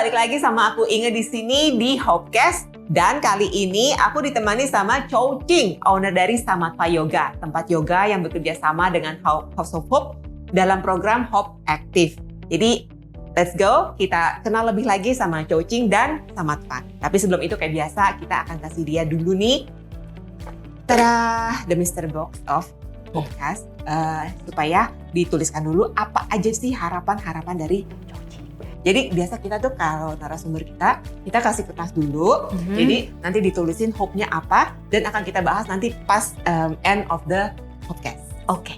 balik lagi sama aku Inge di sini di Hopecast. Dan kali ini aku ditemani sama Chow Ching, owner dari Samatva Yoga, tempat yoga yang bekerja sama dengan House of Hope dalam program Hope Active. Jadi let's go, kita kenal lebih lagi sama Chow Ching dan Samatva. Tapi sebelum itu kayak biasa kita akan kasih dia dulu nih, tada, the Mr. Box of Hopecast, supaya dituliskan dulu apa aja sih harapan-harapan dari Chow Ching. Jadi biasa kita tuh kalau narasumber kita kasih kertas dulu. Jadi nanti ditulisin hope-nya apa dan akan kita bahas nanti pas end of the podcast. Oke.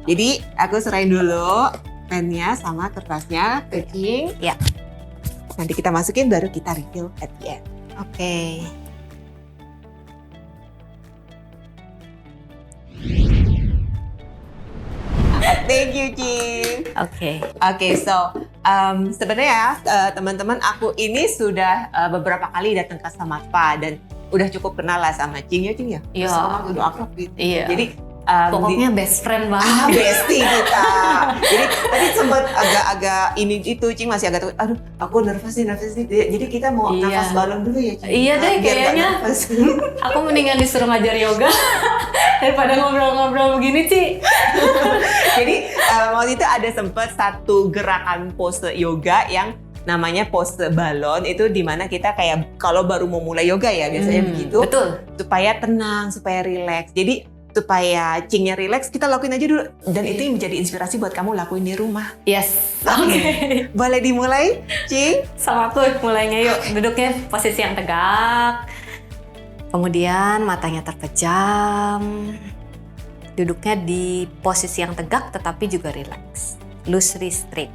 Jadi aku serahin dulu pennya sama kertasnya ke Ching. Ya. Nanti kita masukin baru kita reveal at the end. Oke. Thank you, Ching. Oke. So sebenarnya teman-teman aku ini sudah beberapa kali datang ke Samatva dan udah cukup kenal lah sama Ching ya, Ching ya. Iya. Sama udah akrab gitu. Iya. Jadi pokoknya best friend banget. bestie kita. Jadi tadi sempat agak ini itu Ching masih agak aduh aku nervous nih. Jadi kita mau nafas balon dulu ya, Ching. Iya deh, kayaknya aku mendingan disuruh ngajar yoga daripada ngobrol-ngobrol begini, Ci. Jadi waktu itu ada sempat satu gerakan pose yoga yang namanya pose balon, itu dimana kita kayak kalau baru mau mulai yoga ya biasanya begitu. Betul. Supaya tenang, supaya rileks. Jadi supaya Chingnya rileks, kita lakuin aja dulu. Dan itu yang menjadi inspirasi buat kamu lakuin di rumah. Yes. Oke. Boleh dimulai, Ching? Sama aku mulainya yuk. Duduknya posisi yang tegak. Kemudian matanya terpejam. Duduknya di posisi yang tegak tetapi juga rileks. Loosely straight.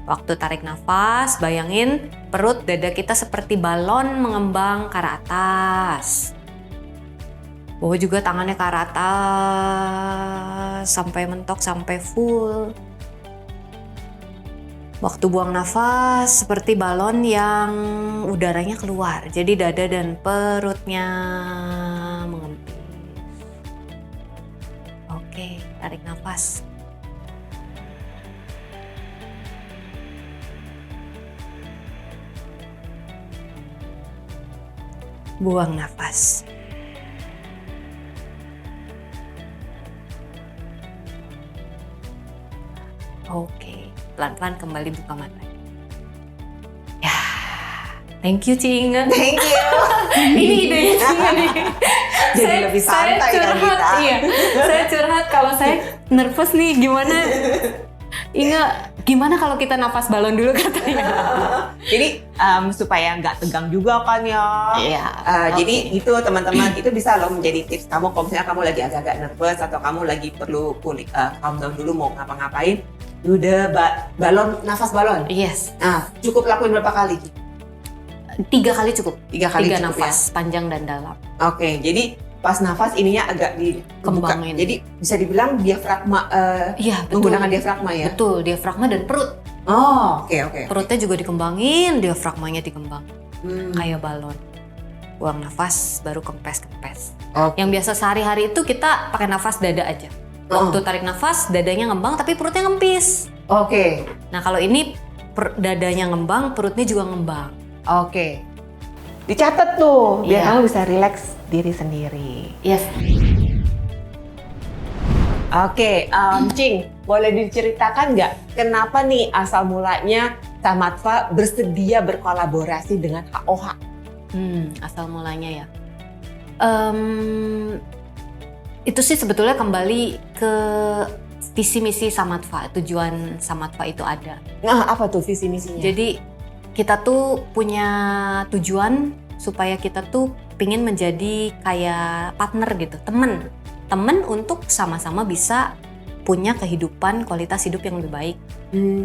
Waktu tarik nafas, bayangin perut dada kita seperti balon mengembang ke arah atas. Bawa juga tangannya ke arah atas sampai mentok, sampai full. Waktu buang nafas seperti balon yang udaranya keluar. Jadi dada dan perutnya mengempis. Oke, tarik nafas. Buang nafas. Oke, pelan-pelan kembali buka mata. Ya, thank you, Ching. Thank you. Ini idenya Ching nih. Jadi lebih santai kan kita. Iya, saya curhat kalau saya nervous nih, gimana? Ingat, gimana kalau kita nafas balon dulu katanya? Jadi supaya nggak tegang juga kan ya. Iya. Jadi itu teman-teman, itu bisa loh menjadi tips kamu kalau misalnya kamu lagi agak-agak nervous atau kamu lagi perlu calm down dulu mau ngapa-ngapain. Udah balon, nafas balon. Yes. Nah, cukup lakuin berapa kali? 3 kali cukup. 3 kali Tiga cukup nafas, panjang dan dalam. Oke, jadi pas nafas ininya agak dibuka. Kembangin. Jadi bisa dibilang diafragma, Iya, betul. menggunakan diafragma ya? Betul, diafragma dan perut. Oh, oke. Perutnya juga dikembangin, diafragmanya dikembangin. Kayak balon. Buang nafas, baru kempes-kempes. Oke. Yang biasa sehari-hari itu kita pakai nafas dada aja. Waktu tarik nafas, dadanya ngembang tapi perutnya ngempis. Oke. Nah kalau ini dadanya ngembang, perutnya juga ngembang. Oke. Dicatat tuh, biar Iya. kamu bisa rileks diri sendiri. Yes. Oke, Ching, boleh diceritakan nggak kenapa nih asal mulanya Samatva bersedia berkolaborasi dengan HOH? Asal mulanya ya. Itu sih sebetulnya kembali ke visi misi Samatva, tujuan Samatva itu ada. Nah, apa tuh visi misinya? Jadi kita tuh punya tujuan supaya kita tuh pingin menjadi kayak partner gitu, temen untuk sama-sama bisa punya kehidupan, kualitas hidup yang lebih baik.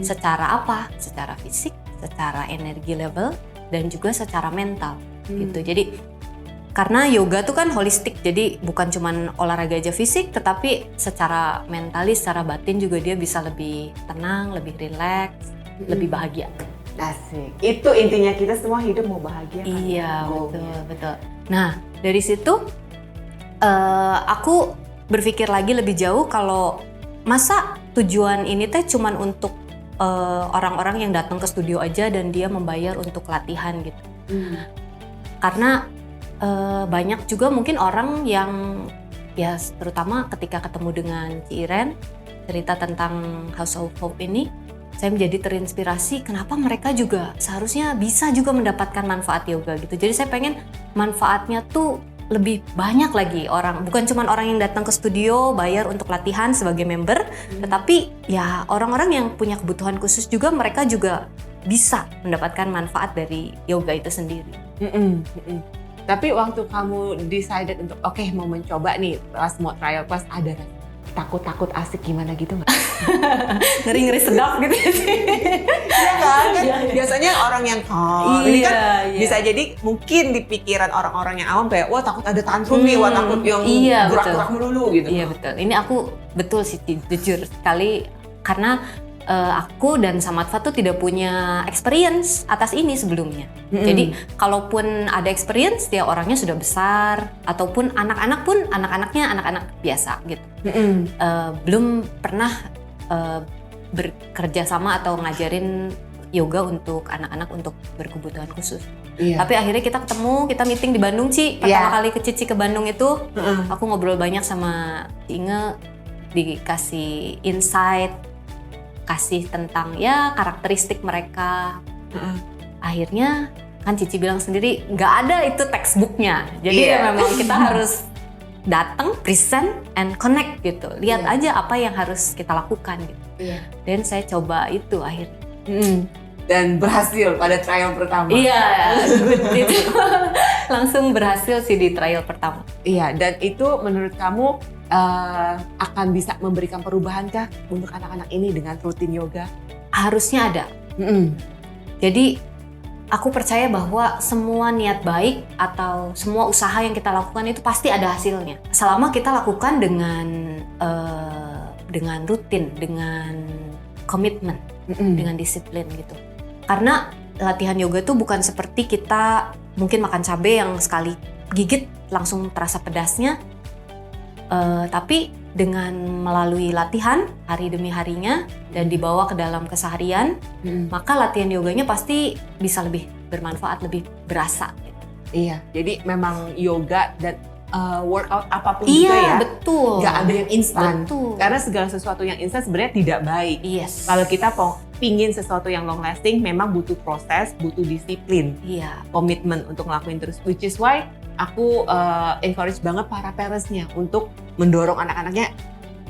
Secara apa? Secara fisik, secara energi level, dan juga secara mental gitu. Jadi karena yoga tuh kan holistik, jadi bukan cuman olahraga aja fisik, tetapi secara mentalis, secara batin juga dia bisa lebih tenang, lebih rileks, lebih bahagia. Asik. Itu intinya kita semua hidup mau bahagia. Kan? Iya, betul. Nah, dari situ aku berpikir lagi lebih jauh kalau masa tujuan ini teh cuman untuk orang-orang yang datang ke studio aja dan dia membayar untuk latihan gitu. Karena banyak juga mungkin orang yang ya terutama ketika ketemu dengan Ci Iren cerita tentang House of Hope ini, saya menjadi terinspirasi kenapa mereka juga seharusnya bisa juga mendapatkan manfaat yoga gitu. Jadi saya pengen manfaatnya tuh lebih banyak lagi orang, bukan cuma orang yang datang ke studio bayar untuk latihan sebagai member, tetapi ya orang-orang yang punya kebutuhan khusus juga mereka juga bisa mendapatkan manfaat dari yoga itu sendiri. Tapi waktu kamu decided untuk oke, mau mencoba nih pas mau trial class, ada takut-takut asik gimana gitu nggak? Ngeri-ngeri sedap gitu sih. Iya kan? Biasanya orang yang ini kan bisa jadi mungkin di pikiran orang-orang yang awam kayak wah takut ada tantrum nih, wah takut yang gerak-gerak melulu gitu. Iya betul. Ini aku betul sih jujur sekali karena aku dan Samatva tuh tidak punya experience atas ini sebelumnya. Jadi kalaupun ada experience, dia orangnya sudah besar, ataupun anak-anak pun anak-anaknya anak-anak biasa gitu. Belum pernah bekerja sama atau ngajarin yoga untuk anak-anak untuk berkebutuhan khusus. Tapi akhirnya kita ketemu, kita meeting di Bandung, Ci. Pertama kali ke Cici ke Bandung itu, aku ngobrol banyak sama Ci Inge, dikasih insight, kasih tentang ya karakteristik mereka. Akhirnya kan Cici bilang sendiri nggak ada itu textbooknya. Jadi ya memang kita harus datang, present, and connect gitu. Lihat aja apa yang harus kita lakukan gitu. Dan saya coba itu akhirnya. Dan berhasil pada trial pertama. Iya, langsung berhasil sih di trial pertama. Iya, dan itu menurut kamu akan bisa memberikan perubahan kah untuk anak-anak ini dengan rutin yoga? Harusnya ada. Jadi aku percaya bahwa semua niat baik atau semua usaha yang kita lakukan itu pasti ada hasilnya. Selama kita lakukan dengan rutin, dengan komitmen, dengan disiplin gitu. Karena latihan yoga tuh bukan seperti kita mungkin makan cabai yang sekali gigit langsung terasa pedasnya. Tapi dengan melalui latihan hari demi harinya dan dibawa ke dalam keseharian, maka latihan yoganya pasti bisa lebih bermanfaat, lebih berasa. Iya, jadi memang yoga dan workout apapun juga ya, betul. Nggak ada yang instan. Betul. Karena segala sesuatu yang instan sebenarnya tidak baik. Yes. Kalau kita pingin sesuatu yang long lasting, memang butuh proses, butuh disiplin, komitmen untuk ngelakuin terus. Which is why aku encourage banget para parentsnya untuk mendorong anak-anaknya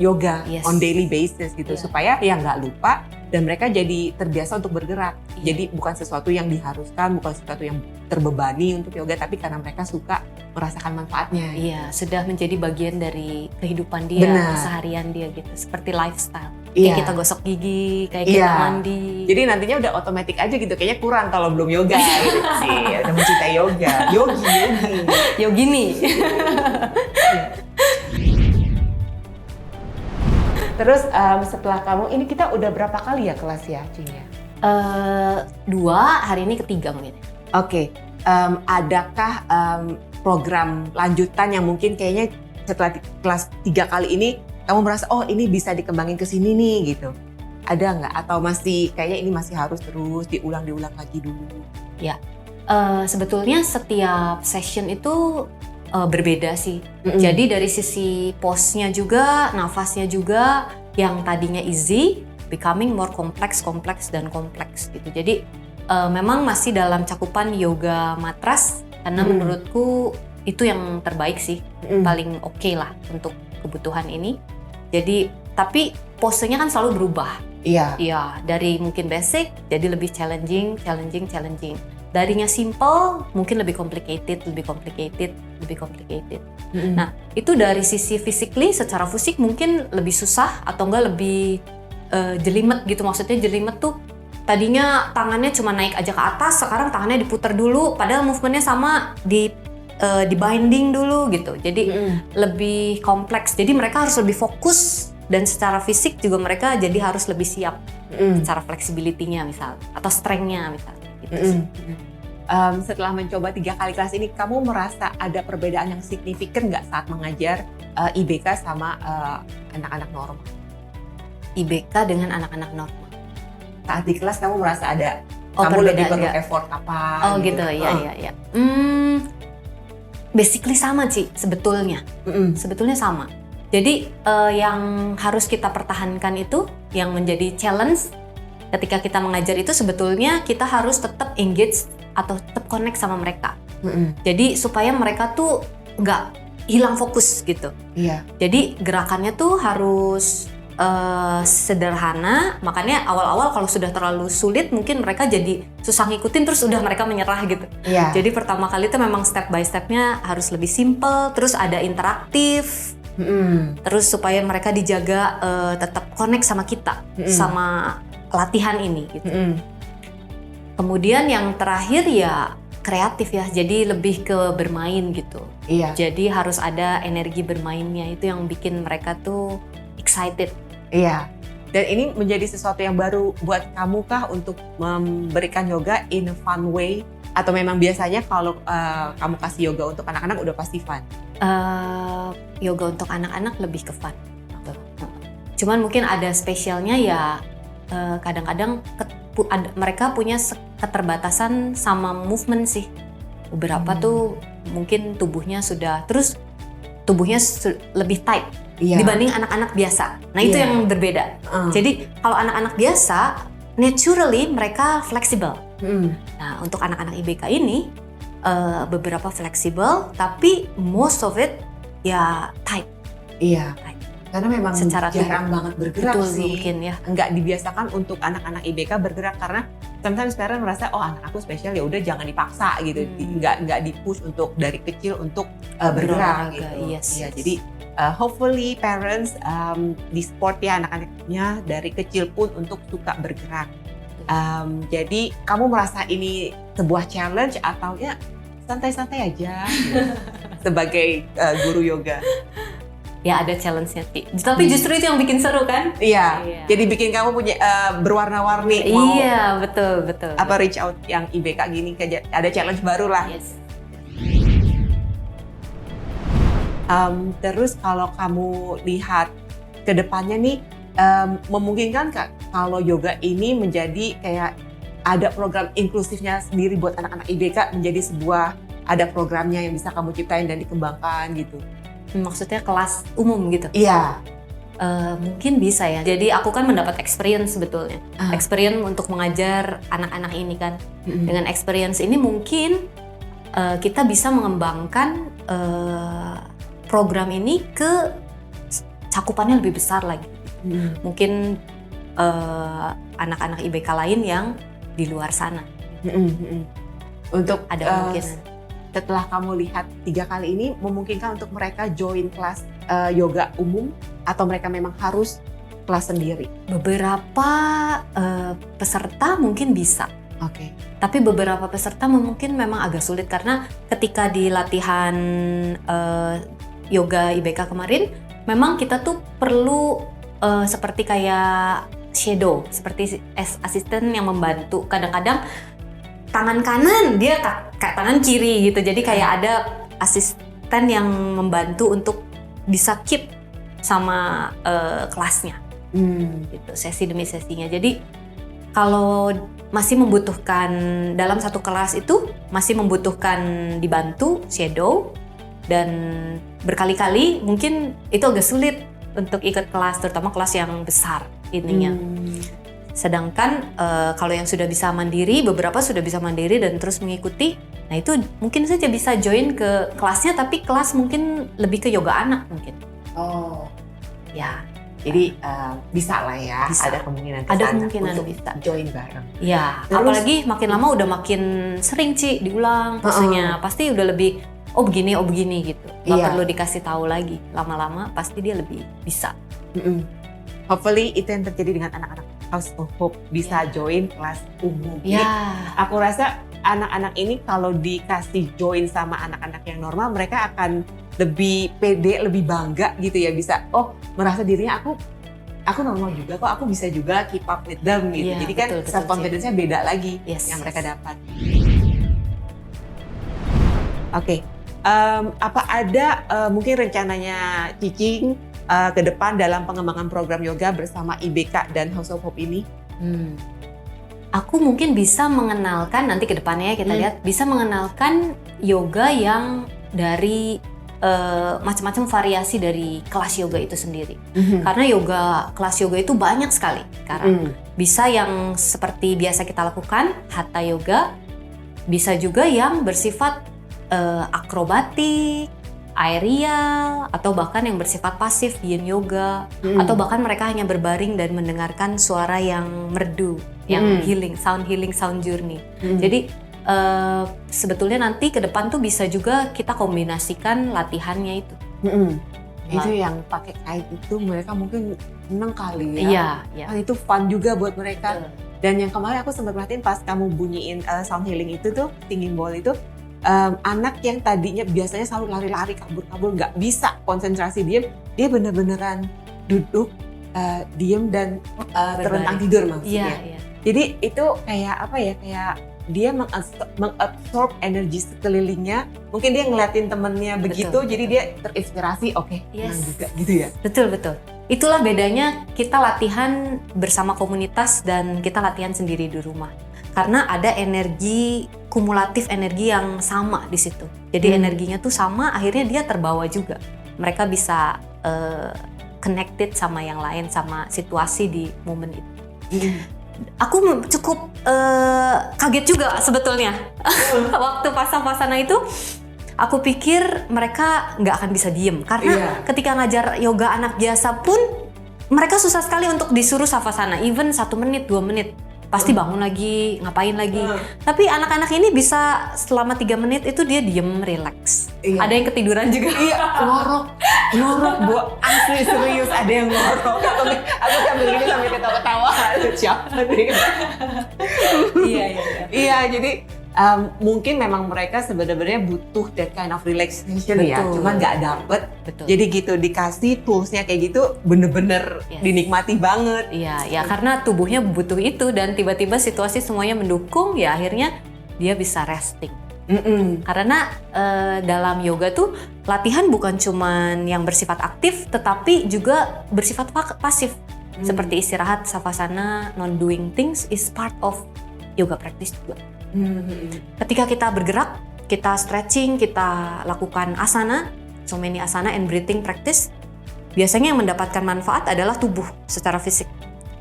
yoga on daily basis gitu, supaya ya nggak lupa dan mereka jadi terbiasa untuk bergerak. Jadi bukan sesuatu yang diharuskan, bukan sesuatu yang terbebani untuk yoga, tapi karena mereka suka merasakan manfaatnya. Iya, sudah menjadi bagian dari kehidupan dia, keseharian dia gitu, seperti lifestyle. Kayak kita gosok gigi, kayak kita mandi. Jadi nantinya udah otomatis aja gitu, kayaknya kurang kalau belum yoga gitu sih. Udah mencintai yoga, yogini. Terus setelah kamu, ini kita udah berapa kali ya kelas ya, Cinya? 2, hari ini ketiga mungkin. Oke, adakah program lanjutan yang mungkin kayaknya setelah kelas 3 kali ini, kamu merasa oh ini bisa dikembangin ke sini nih gitu? Ada nggak? Atau masih kayaknya ini masih harus terus diulang lagi dulu? Ya, sebetulnya setiap session itu berbeda sih. Jadi dari sisi pose-nya juga, nafasnya juga, yang tadinya easy, becoming more kompleks gitu. Jadi memang masih dalam cakupan yoga matras, karena menurutku itu yang terbaik sih, paling oke lah untuk kebutuhan ini. Jadi tapi posenya kan selalu berubah. Iya, dari mungkin basic jadi lebih challenging. Darinya simple mungkin lebih complicated. Nah, itu dari sisi physically, secara fisik mungkin lebih susah atau enggak lebih jelimet gitu. Maksudnya jelimet tuh tadinya tangannya cuma naik aja ke atas, sekarang tangannya diputar dulu padahal movementnya sama, di binding dulu gitu. Jadi lebih kompleks. Jadi mereka harus lebih fokus, dan secara fisik juga mereka jadi harus lebih siap secara flexibility-nya misal atau strength-nya misal gitu. Setelah mencoba 3 kali kelas ini, kamu merasa ada perbedaan yang signifikan nggak saat mengajar IBK sama anak-anak normal? IBK dengan anak-anak normal. saat di kelas kamu merasa ada Oh, kamu lebih perbedaan perlu nggak? effort apa? Oh gitu, iya. Basically sama sih sebetulnya. Sebetulnya sama. Jadi yang harus kita pertahankan itu, yang menjadi challenge ketika kita mengajar itu sebetulnya kita harus tetap engage atau tetap connect sama mereka. Jadi supaya mereka tuh nggak hilang fokus gitu. Iya. Jadi gerakannya tuh harus sederhana, makanya awal-awal kalau sudah terlalu sulit mungkin mereka jadi susah ngikutin terus udah mereka menyerah gitu. Iya. Jadi pertama kali itu memang step by stepnya harus lebih simple, terus ada interaktif, terus supaya mereka dijaga tetap connect sama kita, sama latihan ini gitu. Kemudian yang terakhir ya kreatif ya, jadi lebih ke bermain gitu. Iya. Jadi harus ada energi bermainnya, itu yang bikin mereka tuh excited. Iya. Dan ini menjadi sesuatu yang baru buat kamu kah untuk memberikan yoga in a fun way? Atau memang biasanya kalau kamu kasih yoga untuk anak-anak udah pasti fun? Yoga untuk anak-anak lebih ke fun. Cuman mungkin ada spesialnya ya, kadang-kadang mereka punya keterbatasan sama movement sih. Beberapa tuh mungkin tubuhnya lebih tight. Iya. Dibanding anak-anak biasa. Nah itu yang berbeda. Jadi kalau anak-anak biasa, naturally mereka fleksibel. Nah untuk anak-anak IBK ini, beberapa fleksibel, tapi most of it ya tight. Iya. Tight. Karena memang Secara jarang banget bergerak Betul, sih. mungkin ya. Nggak dibiasakan untuk anak-anak IBK bergerak karena sometimes parents merasa oh anak aku spesial ya udah jangan dipaksa gitu. Nggak di-push untuk dari kecil untuk bergerak gitu. Yes. Iya, jadi hopefully parents di sport ya anak-anaknya dari kecil pun untuk suka bergerak. Jadi kamu merasa ini sebuah challenge atau ya santai-santai aja gitu, sebagai guru yoga? Ya ada challenge-nya, tapi justru itu yang bikin seru kan? Iya. Jadi bikin kamu punya berwarna-warni. Iya, betul. Apa reach out yang IBK gini ada challenge baru lah. Yes. Terus kalau kamu lihat ke depannya nih, memungkinkan nggak kalau yoga ini menjadi kayak ada program inklusifnya sendiri buat anak-anak IBK menjadi ada programnya yang bisa kamu ciptain dan dikembangkan gitu? Maksudnya kelas umum gitu? Iya. Mungkin bisa ya. Jadi aku kan mendapat experience sebetulnya. Experience untuk mengajar anak-anak ini kan. Dengan experience ini mungkin kita bisa mengembangkan program ini ke cakupannya lebih besar lagi. Mungkin anak-anak IBK lain yang di luar sana. Untuk ada kemungkinan. Setelah kamu lihat 3 kali ini, memungkinkan untuk mereka join kelas yoga umum atau mereka memang harus kelas sendiri? Beberapa peserta mungkin bisa. Oke. Tapi beberapa peserta mungkin memang agak sulit karena ketika di latihan yoga IBK kemarin, memang kita tuh perlu seperti kayak shadow, seperti asisten yang membantu. Kadang-kadang tangan kanan dia kayak tangan kiri gitu, jadi kayak ada asisten yang membantu untuk bisa keep sama kelasnya, gitu, sesi demi sesinya. Jadi kalau masih membutuhkan dalam satu kelas itu masih membutuhkan dibantu shadow dan berkali-kali mungkin itu agak sulit untuk ikut kelas, terutama kelas yang besar ininya. Sedangkan kalau yang sudah bisa mandiri, beberapa sudah bisa mandiri dan terus mengikuti, nah itu mungkin saja bisa join ke kelasnya, tapi kelas mungkin lebih ke yoga anak mungkin. Oh, ya. Jadi bisa lah ya, bisa. Ada kemungkinan untuk bisa join bareng. Ya, Terus, apalagi makin lama udah makin sering Ci diulang posenya, pasti udah lebih oh begini gitu. Nggak perlu dikasih tahu lagi, lama-lama pasti dia lebih bisa. Hopefully itu yang terjadi dengan anak-anak House of Hope bisa join kelas umum. Ya. Jadi, aku rasa anak-anak ini kalau dikasih join sama anak-anak yang normal, mereka akan lebih pede, lebih bangga gitu ya, bisa merasa dirinya aku normal juga kok, aku bisa juga keep up with them gitu. Jadi kan self confidence-nya beda lagi yang mereka dapat. Oke. Apa ada mungkin rencananya Cicing ke depan dalam pengembangan program yoga bersama IBK dan House of Hope ini? Aku mungkin bisa mengenalkan nanti ke depannya kita lihat bisa mengenalkan yoga yang dari macam-macam variasi dari kelas yoga itu sendiri. Karena kelas yoga itu banyak sekali sekarang. Bisa yang seperti biasa kita lakukan, hatha yoga, bisa juga yang bersifat akrobatik, aerial, atau bahkan yang bersifat pasif, yin yoga, atau bahkan mereka hanya berbaring dan mendengarkan suara yang merdu, yang healing, sound journey. Jadi sebetulnya nanti ke depan tuh bisa juga kita kombinasikan latihannya itu. Itu yang pakai kait itu mereka mungkin seneng kali ya. Iya, iya. Itu fun juga buat mereka. Dan yang kemarin aku sempat perhatiin pas kamu bunyiin sound healing itu tuh, singing bowl itu, anak yang tadinya biasanya selalu lari-lari, kabur-kabur, nggak bisa konsentrasi diem, dia bener-beneran duduk, diem dan terlentang tidur maksudnya. Iya. Jadi itu kayak apa ya, kayak dia mengabsorb energi sekelilingnya. Mungkin dia ngeliatin temennya begitu, jadi dia terinspirasi, menang juga gitu ya. Betul. Itulah bedanya kita latihan bersama komunitas dan kita latihan sendiri di rumah. Karena ada kumulatif energi yang sama di situ. Jadi energinya tuh sama, akhirnya dia terbawa juga. Mereka bisa connected sama yang lain, sama situasi di momen itu. Aku cukup kaget juga sebetulnya. Waktu pasang-pasana itu, aku pikir mereka nggak akan bisa diem. Karena ketika ngajar yoga anak biasa pun, mereka susah sekali untuk disuruh savasana. Even 1 menit, 2 menit. Pasti bangun lagi, ngapain lagi. Tapi anak-anak ini bisa selama 3 menit itu dia diem, relax. Ada yang ketiduran juga. Ngorok, Bu. Asli serius ada yang ngorok. Aku sambil gini sambil ketawa-ketawa. Siapa nih? Iya, jadi mungkin memang mereka sebenarnya butuh that kind of relaxation. Ya, cuman nggak dapet. Jadi gitu dikasih toolsnya kayak gitu bener-bener dinikmati banget. Iya, karena tubuhnya butuh itu dan tiba-tiba situasi semuanya mendukung, ya akhirnya dia bisa resting. Karena dalam yoga tuh latihan bukan cuman yang bersifat aktif, tetapi juga bersifat pasif. Seperti istirahat, savasana, non-doing things is part of yoga practice juga. Ketika kita bergerak, kita stretching, kita lakukan asana, so many asana and breathing practice, biasanya yang mendapatkan manfaat adalah tubuh secara fisik.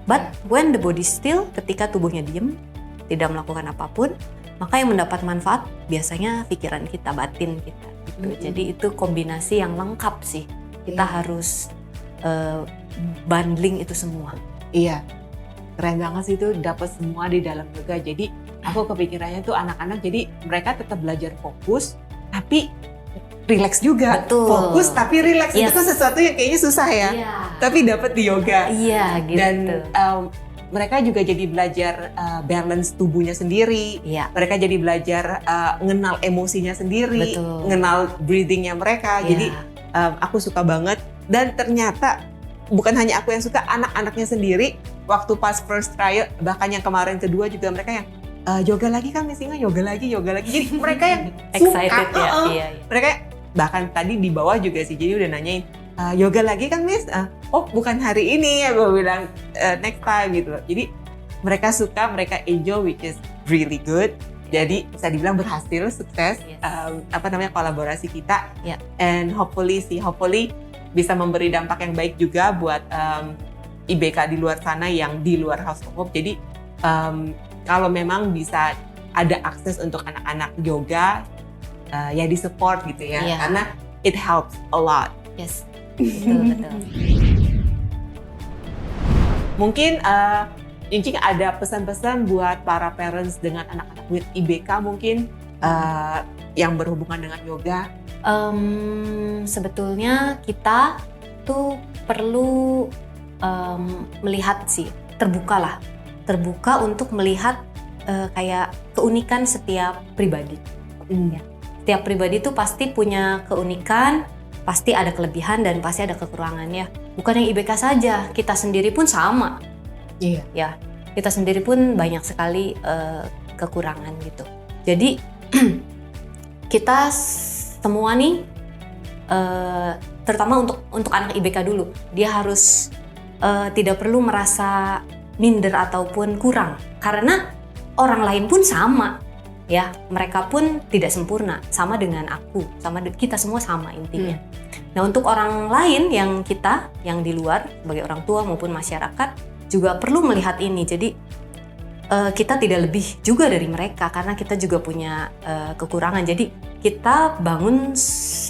But when the body still, ketika tubuhnya diem, tidak melakukan apapun, maka yang mendapat manfaat biasanya pikiran kita, batin kita. Gitu. Jadi itu kombinasi yang lengkap sih. Kita harus bundling itu semua. Iya, keren banget sih itu dapat semua di dalam yoga. Jadi aku kepikirannya tuh anak-anak jadi mereka tetap belajar fokus tapi relax juga. Betul. Fokus tapi relax itu kan sesuatu yang kayaknya susah ya. Tapi dapat di yoga. Iya, gitu. Dan mereka juga jadi belajar balance tubuhnya sendiri. Mereka jadi belajar ngenal emosinya sendiri, ngenal breathingnya mereka. Jadi aku suka banget. Dan ternyata bukan hanya aku yang suka, anak-anaknya sendiri waktu pas first trial, bahkan yang kemarin kedua juga mereka yang yoga lagi kan Miss Inga, yoga lagi. Jadi mereka yang excited suka, ya. Mereka bahkan tadi di bawah juga sih, jadi udah nanyain yoga lagi kan Miss? Oh bukan hari ini ya, gue bilang next time gitu. Jadi mereka suka, mereka enjoy, which is really good. Jadi bisa dibilang berhasil, sukses kolaborasi kita. And hopefully bisa memberi dampak yang baik juga buat IBK di luar sana yang di luar House of Hope. Jadi kalau memang bisa ada akses untuk anak-anak yoga, ya di support gitu ya, karena it helps a lot. Yes, betul. Mungkin Incing ada pesan-pesan buat para parents dengan anak-anak with IBK mungkin yang berhubungan dengan yoga. Sebetulnya kita tuh perlu melihat sih, terbuka untuk melihat kayak keunikan setiap pribadi. Setiap pribadi tuh pasti punya keunikan, pasti ada kelebihan dan pasti ada kekurangannya. Bukan yang IBK saja, kita sendiri pun sama. Ya, kita sendiri pun banyak sekali kekurangan gitu. Jadi kita semua nih, terutama untuk anak IBK dulu, dia harus tidak perlu merasa minder ataupun kurang, karena orang lain pun sama. Ya, mereka pun tidak sempurna, sama dengan aku, kita semua sama intinya. Nah, untuk orang lain yang di luar, sebagai orang tua maupun masyarakat, juga perlu melihat ini. Jadi, kita tidak lebih juga dari mereka, karena kita juga punya kekurangan. Jadi, kita bangun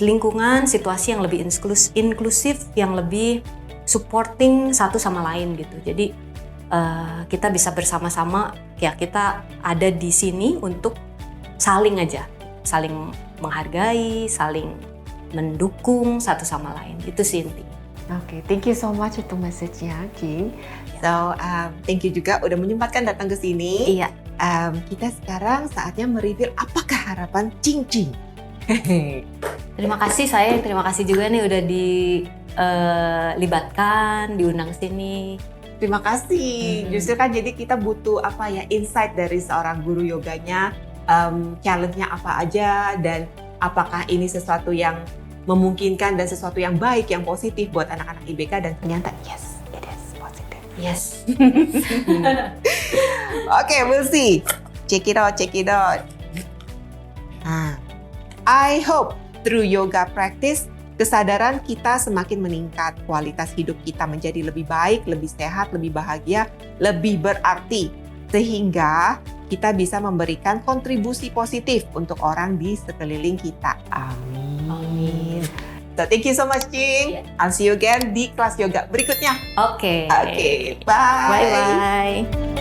lingkungan, situasi yang lebih inklusif, yang lebih supporting satu sama lain gitu. Jadi, kita bisa bersama-sama, ya kita ada di sini untuk saling menghargai, saling mendukung satu sama lain. Itu sih intinya. Oke, thank you so much untuk message-nya, Jing. So, thank you juga udah menyempatkan datang ke sini. Iya. Kita sekarang saatnya mereveal apakah harapan Jing. Terima kasih juga nih udah dilibatkan, diundang sini. Terima kasih. Justru kan jadi kita butuh insight dari seorang guru yoganya. Challenge-nya apa aja dan apakah ini sesuatu yang memungkinkan dan sesuatu yang baik, yang positif buat anak-anak IBK, dan ternyata yes, it is positive. Yes. Okay, we'll see. Check it out. I hope through yoga practice, kesadaran kita semakin meningkat, kualitas hidup kita menjadi lebih baik, lebih sehat, lebih bahagia, lebih berarti, sehingga kita bisa memberikan kontribusi positif untuk orang di sekeliling kita. Amin. So, thank you so much, Jing. I'll see you again di kelas yoga berikutnya. Oke. Oke, bye. Bye-bye.